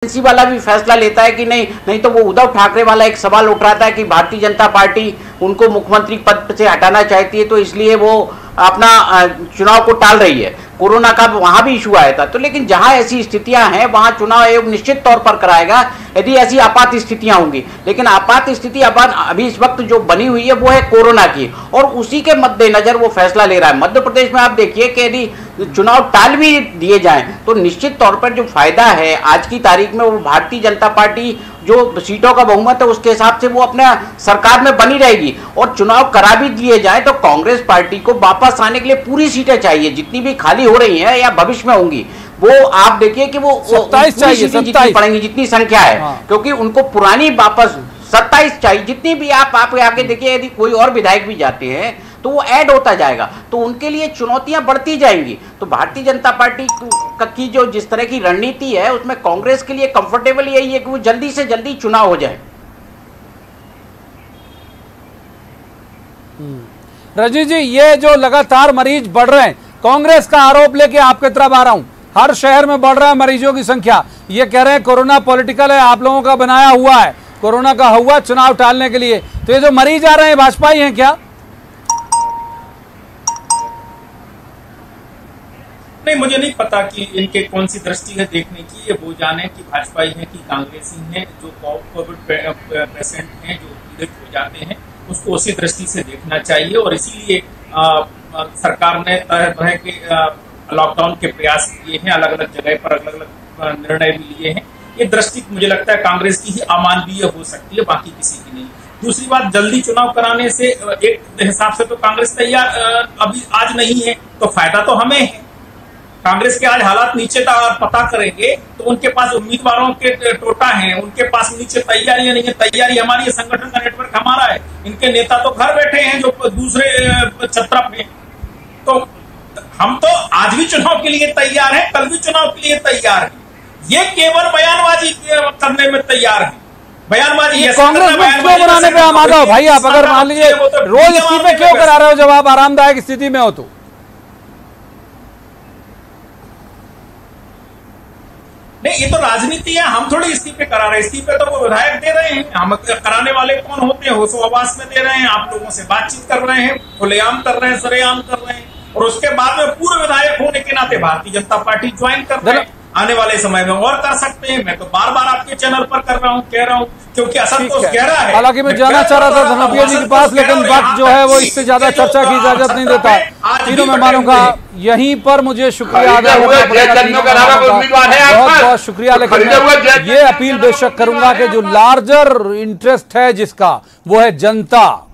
Agency वाला भी फैसला लेता है कि नहीं तो वो उद्धव ठाकरे वाला एक सवाल उठ रहा था कि भारतीय जनता पार्टी उनको मुख्यमंत्री पद से हटाना चाहती है, तो इसलिए वो अपना चुनाव को टाल रही है। कोरोना का वहां भी इशू आया था। तो लेकिन जहां ऐसी स्थितियां हैं वहां चुनाव आयोग निश्चित तौर पर कराएगा यदि ऐसी आपात स्थितियां होंगी। लेकिन आपात स्थिति अभी इस वक्त जो बनी हुई है वो है कोरोना की, और उसी के मद्देनजर वो फैसला ले रहा है। मध्य प्रदेश में आप देखिए कि यदि चुनाव टाल भी दिए जाएं तो निश्चित तौर पर जो फायदा है आज की तारीख में वो भारतीय जनता पार्टी जो सीटों का बहुमत है उसके हिसाब से वो अपना सरकार में बनी रहेगी। और चुनाव करा भी दिए जाए तो कांग्रेस पार्टी को वापस आने के लिए पूरी सीटें चाहिए, जितनी भी खाली हो रही हैं या भविष्य में होंगी वो आप देखिए कि वो 27 चाहिए, जितनी पड़ेंगी जितनी संख्या है। हाँ। क्योंकि उनको पुरानी वापस 27 चाहिए, जितनी भी आप आगे देखिए यदि कोई और विधायक भी जाते हैं तो वो ऐड होता जाएगा, तो उनके लिए चुनौतियां बढ़ती जाएंगी। तो भारतीय जनता पार्टी की जो जिस तरह की रणनीति है उसमें कांग्रेस के लिए कंफर्टेबल यही है कि वो जल्दी से जल्दी चुनाव हो जाए। रजनी जी, ये जो लगातार मरीज बढ़ रहे हैं, कांग्रेस का आरोप लेके आपके तरफ आ रहा हूं, हर शहर में बढ़ रहा है मरीजों की संख्या। ये कह रहे हैं कोरोना पॉलिटिकल है, आप लोगों का बनाया हुआ है, कोरोना का हुआ चुनाव टालने के लिए। तो ये जो मरीज आ रहे हैं भाजपा ही हैं क्या? नहीं, मुझे नहीं पता कि इनके कौन सी दृष्टि है देखने की। ये वो जाने कि भाजपा ही है कि कांग्रेसी हैं। जो कोविड पेशेंट हैं जो पीड़ित हो जाते हैं उसको उसी दृष्टि से देखना चाहिए, और इसीलिए सरकार ने तरह तरह के लॉकडाउन के प्रयास किए हैं, अलग अलग जगह पर अलग अलग निर्णय भी लिए हैं। ये दृष्टि मुझे लगता है कांग्रेस की ही अमानवीय हो सकती है, बाकी किसी की नहीं। दूसरी बात, जल्दी चुनाव कराने से एक हिसाब से तो कांग्रेस तैयार अभी आज नहीं है, तो फायदा तो हमें है। कांग्रेस के आज हालात नीचे पता करेंगे तो उनके पास उम्मीदवारों के टोटा है, उनके पास नीचे तैयारियां नहीं है। तैयारी हमारी है, संगठन का नेटवर्क हमारा है। इनके नेता तो घर बैठे हैं जो दूसरे छत्र में। तो हम तो आज भी चुनाव के लिए तैयार हैं, कल भी चुनाव के लिए तैयार हैं। ये केवल बयानबाजी करने में तैयार है। बयानबाजी कांग्रेस में क्यों बनाने पे आमादा हो भाई आप? अगर मान लीजिए रोज इस्तीफे क्यों करा रहे हो जब आप आरामदायक स्थिति में हो? तो नहीं, ये तो राजनीति है। हम थोड़ी इस्तीफे करा रहे हैं, इस्तीफे तो वो विधायक दे रहे हैं। हम कराने वाले कौन होते हैं? होशो आवास में दे रहे हैं, आप लोगों से बातचीत कर रहे हैं, खुलेआम कर रहे हैं, सरेआम कर रहे हैं, और उसके बाद में पूर्व विधायक होने के नाते भारतीय जनता पार्टी ज्वाइन कर रहे हैं। आने वाले समय में और कर सकते हैं। मैं तो बार बार आपके चैनल पर कह रहा हूँ क्योंकि असंतोष गहरा है। हालांकि मैं जाना चाह रहा था धनौपिया जी के पास, लेकिन वक्त जो है वो इससे ज्यादा चर्चा की इजाजत नहीं देता। तीनों मेहमानों का यहीं पर मुझे शुक्रिया अदा करना पड़ेगा, बहुत बहुत शुक्रिया। लेकिन मैं ये अपील बेशक करूंगा कि जो लार्जर इंटरेस्ट है जिसका, वो है जनता।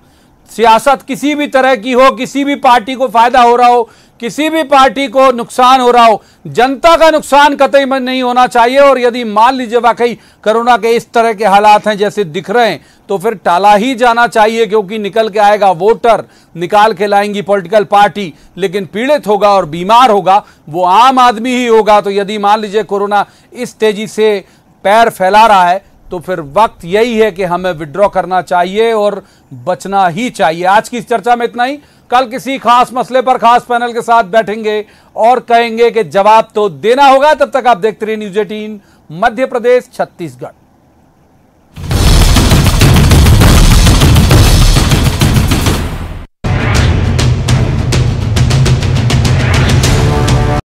सियासत किसी भी तरह की हो, किसी भी पार्टी को फायदा हो रहा हो, किसी भी पार्टी को नुकसान हो रहा हो, जनता का नुकसान कतई नहीं होना चाहिए। और यदि मान लीजिए वाकई कोरोना के इस तरह के हालात हैं जैसे दिख रहे हैं, तो फिर टाला ही जाना चाहिए, क्योंकि निकल के आएगा वोटर, निकाल के लाएंगी पॉलिटिकल पार्टी, लेकिन पीड़ित होगा और बीमार होगा वो आम आदमी ही होगा। तो यदि मान लीजिए कोरोना इस तेजी से पैर फैला रहा है तो फिर वक्त यही है कि हमें विड्रॉ करना चाहिए और बचना ही चाहिए। आज की इस चर्चा में इतना ही। कल किसी खास मसले पर खास पैनल के साथ बैठेंगे और कहेंगे कि जवाब तो देना होगा। तब तक आप देखते रहिए न्यूज़ 18 मध्य प्रदेश छत्तीसगढ़।